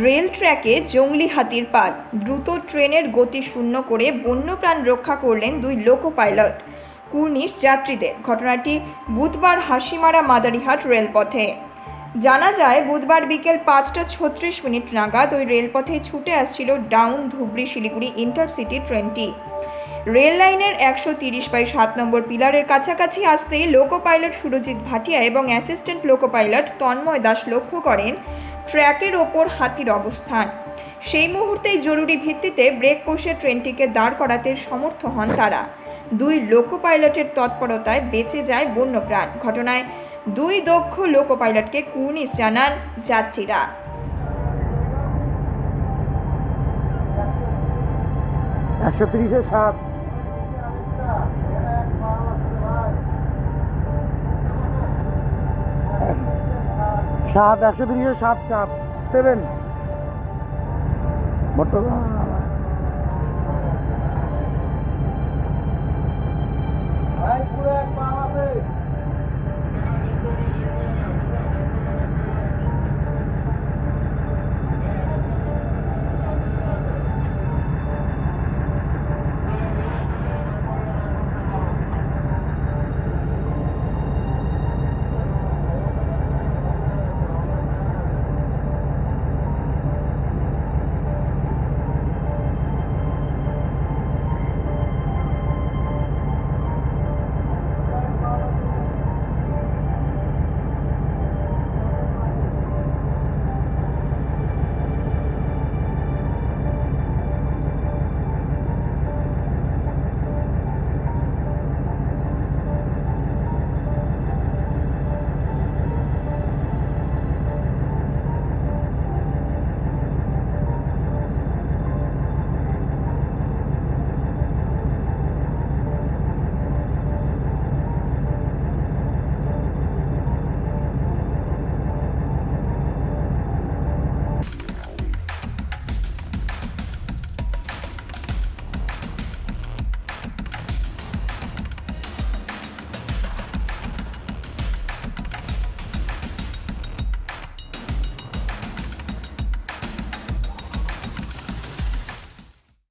Rail ট্র্যাকে জঙ্গলি হাতির পাল, দ্রুত ট্রেনের গতি শূন্য করে বন্যপ্রাণ রক্ষা করলেন দুই লোকো পাইলট, কুর্নিশ যাত্রীদের। ঘটনাটি বুধবার হাসিমারা মাদারিহাট রেলপথে। জানা যায়, বুধবার বিকেল 5টা 36 মিনিট নাগাদ ওই রেলপথে ছুটে আসছিল ডাউন ধুবড়ি শিলিগুড়ি ইন্টারসিটি ট্রেনটি। রেল লাইনের 130/7 নম্বর পিলারের কাছাকাছি আসতেই লোকো পাইলট সুরজিৎ ভাটিয়া এবং assistant loco pilot Tanmay Das লক্ষ্য করেন ট্র্যাকের ওপর হাতির অবস্থান। সেই মুহূর্তেই জরুরি ভিত্তিতে ব্রেক কষে ট্রেনটিকে দাঁড় করাতে সমর্থ হন তারা। দুই লোকো পাইলটের তৎপরতায় বেঁচে যায় বন্যপ্রাণ। ঘটনায় দুই দক্ষ লোকো পাইলটকে কুর্নিশ জানান যাত্রীরা। 130-7 7 বর্তমান পুরো এক